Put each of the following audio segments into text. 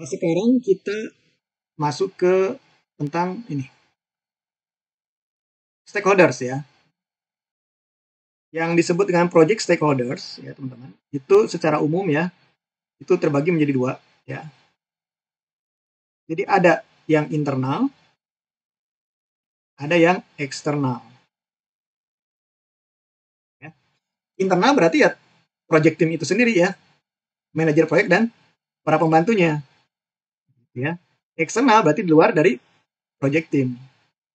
Nah, sekarang kita masuk ke tentang ini stakeholders ya. Yang disebut dengan project stakeholders ya teman-teman. Itu secara umum ya, itu terbagi menjadi dua ya. Jadi ada yang internal, ada yang eksternal. Ya. Internal berarti ya project team itu sendiri ya, manajer proyek dan para pembantunya. Ya. Eksternal berarti di luar dari project team,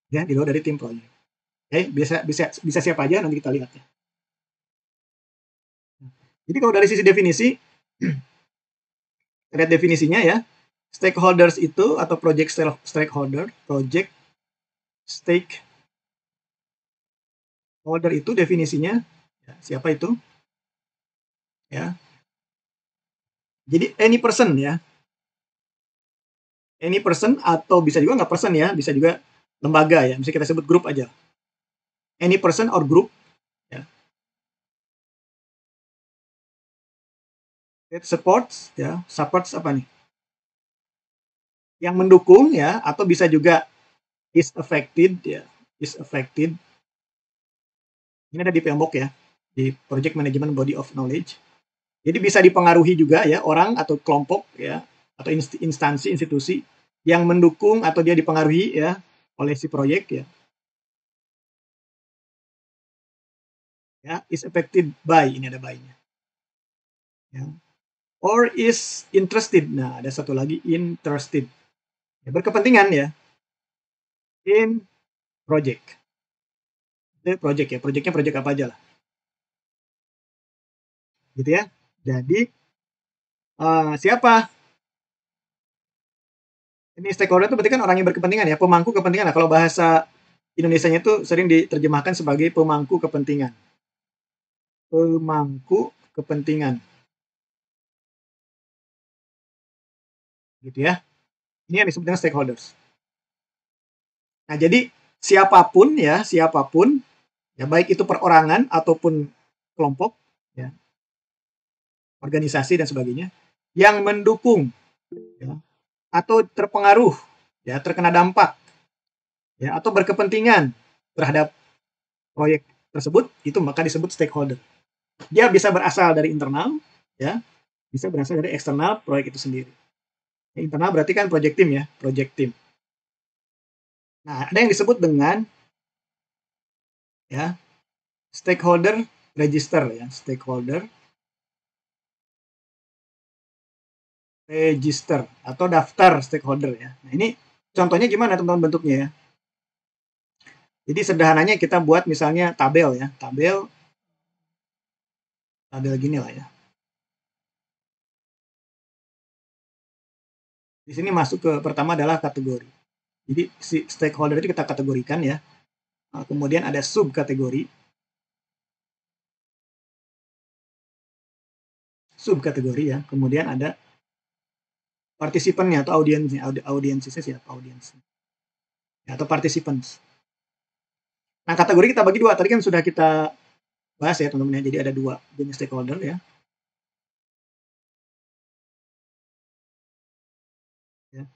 ya di luar dari tim proyek. Oke, bisa siapa aja nanti kita lihat ya. Jadi kalau dari sisi definisi, lihat definisinya ya, stakeholders itu atau project stakeholder itu definisinya ya, siapa itu? Ya. Jadi any person ya. Any person atau bisa juga nggak person ya, bisa juga lembaga ya, bisa kita sebut grup aja. Any person or group ya. That supports ya, supports apa nih? Yang mendukung ya, atau bisa juga is affected ya, is affected. Ini ada di PMBOK ya, di Project Management Body of Knowledge. Jadi bisa dipengaruhi juga ya orang atau kelompok ya, atau instansi institusi yang mendukung atau dia dipengaruhi ya oleh si proyek ya. Ya, is affected by, ini ada by-nya. Ya. Or is interested. Nah, ada satu lagi interested. Ya, berkepentingan ya in project. Itu project ya, projectnya project apa aja lah. Gitu ya. Jadi siapa? Ini stakeholder itu berarti kan orang yang berkepentingan ya, pemangku kepentingan. Nah, kalau bahasa Indonesianya itu sering diterjemahkan sebagai pemangku kepentingan. Pemangku kepentingan. Gitu ya. Ini yang disebut dengan stakeholders. Nah, jadi siapapun ya, baik itu perorangan ataupun kelompok, ya, organisasi dan sebagainya, yang mendukung ya, atau terpengaruh, ya, terkena dampak, ya, atau berkepentingan terhadap proyek tersebut, itu maka disebut stakeholder. Dia bisa berasal dari internal, ya, bisa berasal dari eksternal proyek itu sendiri. Ya, internal berarti kan project team ya, project team. Nah, ada yang disebut dengan ya stakeholder register ya, stakeholder register atau daftar stakeholder ya. Nah, ini contohnya gimana teman-teman bentuknya ya. Jadi sederhananya kita buat misalnya tabel ya, tabel gini lah ya. Di sini masuk ke pertama adalah kategori. Jadi si stakeholder itu kita kategorikan ya. Nah, kemudian ada subkategori. Subkategori ya. Kemudian ada partisipannya atau audiensnya. Audiensnya siapa? Audiensnya. Ya, atau participants. Nah, kategori kita bagi dua. Tadi kan sudah kita bahas ya teman-teman ya. Jadi ada dua jenis stakeholder ya. Ya.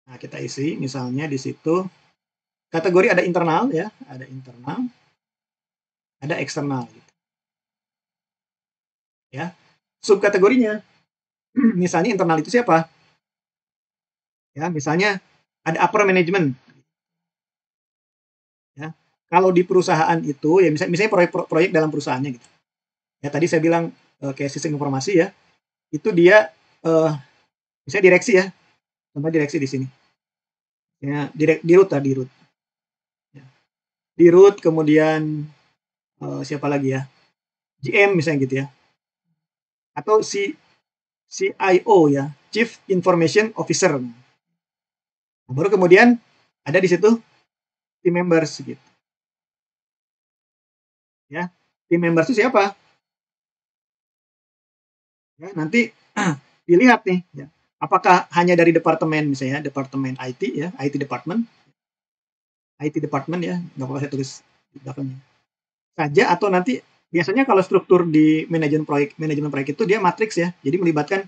Nah, kita isi misalnya di situ kategori ada internal ya, ada internal, ada eksternal gitu. Ya. Subkategorinya misalnya internal itu siapa? Ya, misalnya ada upper management. Ya. Kalau di perusahaan itu ya misalnya proyek dalam perusahaannya gitu. Ya tadi saya bilang kayak sistem informasi ya, itu dia misalnya direksi ya. Contoh direksi di sini. Ya, dirut. Ya. Dirut kemudian siapa lagi ya? GM misalnya gitu ya. Atau si CIO ya, Chief Information Officer. Nah, baru kemudian ada di situ team members gitu. Ya, team members itu siapa? Ya, nanti dilihat nih, ya. Apakah hanya dari departemen misalnya, departemen IT ya, IT department ya, nggak apa-apa saya tulis di belakangnya saja, atau nanti Biasanya kalau struktur di manajemen proyek itu dia matriks ya, jadi melibatkan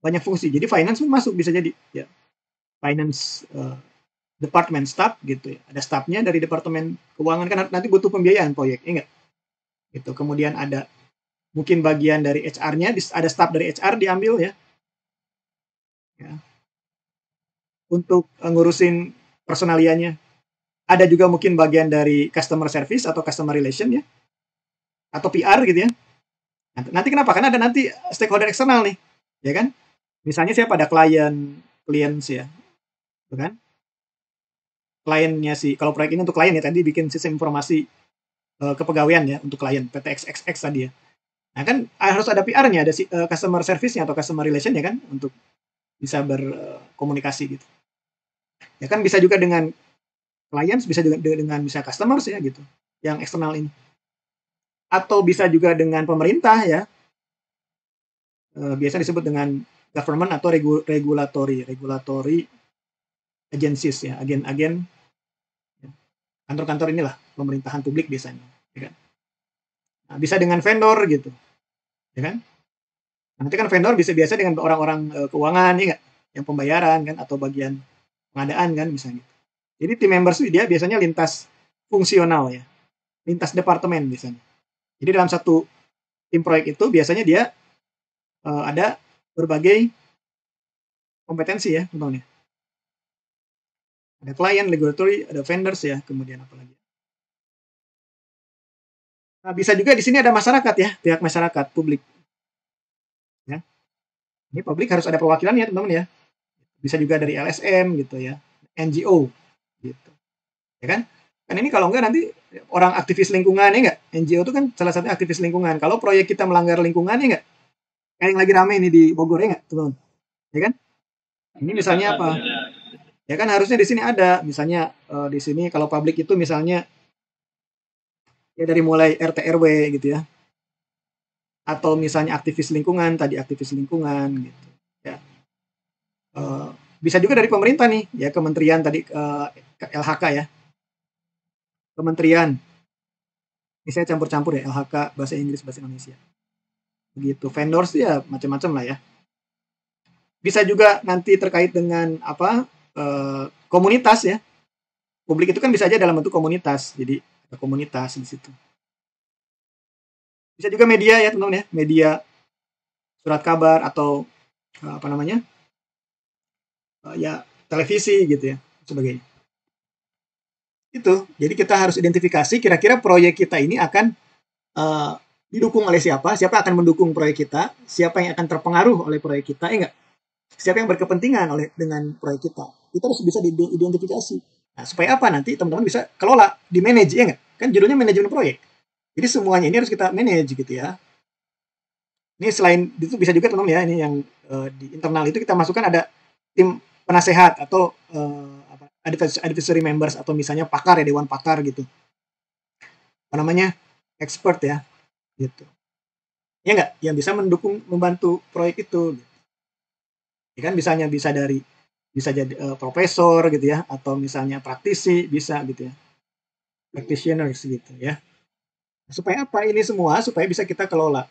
banyak fungsi. Jadi finance pun masuk bisa jadi ya. Finance department staff gitu ya. Ada staffnya dari departemen keuangan kan nanti butuh pembiayaan proyek, ya enggak? Gitu. Kemudian ada mungkin bagian dari HR-nya, ada staff dari HR diambil ya. Ya. Untuk ngurusin personalianya. Ada juga mungkin bagian dari customer service atau customer relation ya. Atau PR gitu ya. Nanti kenapa? Karena ada nanti stakeholder eksternal nih, ya kan? Misalnya saya pada klien ya, kan? Kliennya sih, kalau proyek ini untuk klien ya tadi bikin sistem informasi kepegawaian ya untuk klien PT XXX tadi ya. Nah kan harus ada PR-nya, ada customer service-nya atau customer relation-nya kan untuk bisa berkomunikasi gitu. Ya kan bisa juga dengan klien, bisa juga dengan bisa customers ya gitu, yang eksternal ini. Atau bisa juga dengan pemerintah ya, biasa disebut dengan government atau regulatory agencies ya, agen-agen kantor-kantor inilah pemerintahan publik biasanya, ya kan? Nah, bisa dengan vendor gitu, ya kan? Nanti kan vendor bisa biasa dengan orang-orang keuangan ya nggak, yang pembayaran kan atau bagian pengadaan kan misalnya. Jadi tim members itu dia biasanya lintas fungsional ya, lintas departemen biasanya. Jadi dalam satu tim proyek itu biasanya dia ada berbagai kompetensi ya, contohnya. Ada klien, regulatory, ada vendors ya, kemudian apa lagi? Nah, bisa juga di sini ada masyarakat ya, pihak masyarakat, publik. Ya. Ini publik harus ada perwakilannya, teman-teman ya. Bisa juga dari LSM gitu ya, NGO gitu. Ya kan? Kan ini kalau enggak nanti orang aktivis lingkungan ya enggak? NGO itu kan salah satu aktivis lingkungan. Kalau proyek kita melanggar lingkungan ya enggak? Kayak yang lagi rame ini di Bogor ya enggak, teman-teman? Ya kan? Ini misalnya apa? Ya kan harusnya di sini ada, misalnya di sini kalau publik itu misalnya ya dari mulai RT RW gitu ya. Atau misalnya aktivis lingkungan, tadi aktivis lingkungan gitu. Ya. Bisa juga dari pemerintah nih, ya kementerian tadi LHK ya. Kementerian. Ini saya campur-campur ya, LHK, bahasa Inggris, bahasa Indonesia. Begitu. Vendors ya macam-macam lah ya. Bisa juga nanti terkait dengan apa komunitas ya. Publik itu kan bisa aja dalam bentuk komunitas. Jadi ada komunitas di situ. Bisa juga media ya teman-teman ya, media surat kabar atau apa namanya ya televisi gitu ya sebagainya. Itu. Jadi kita harus identifikasi kira-kira proyek kita ini akan didukung oleh siapa, siapa akan mendukung proyek kita, siapa yang akan terpengaruh oleh proyek kita, ya enggak? Siapa yang berkepentingan dengan proyek kita. Kita harus bisa diidentifikasi. Nah, supaya apa nanti teman-teman bisa kelola, di manage ya enggak? Kan judulnya manajemen proyek. Jadi semuanya ini harus kita manage gitu ya. Ini selain itu bisa juga teman-teman ya, ini yang di internal itu kita masukkan ada tim penasehat atau advisory members atau misalnya pakar ya, dewan pakar gitu. Apa namanya? Expert ya, gitu. Ya enggak? Yang bisa mendukung, membantu proyek itu. Gitu. Ya kan bisa jadi profesor gitu ya, atau misalnya praktisi bisa gitu ya, practitioners gitu ya. Supaya apa ini semua? Supaya bisa kita kelola.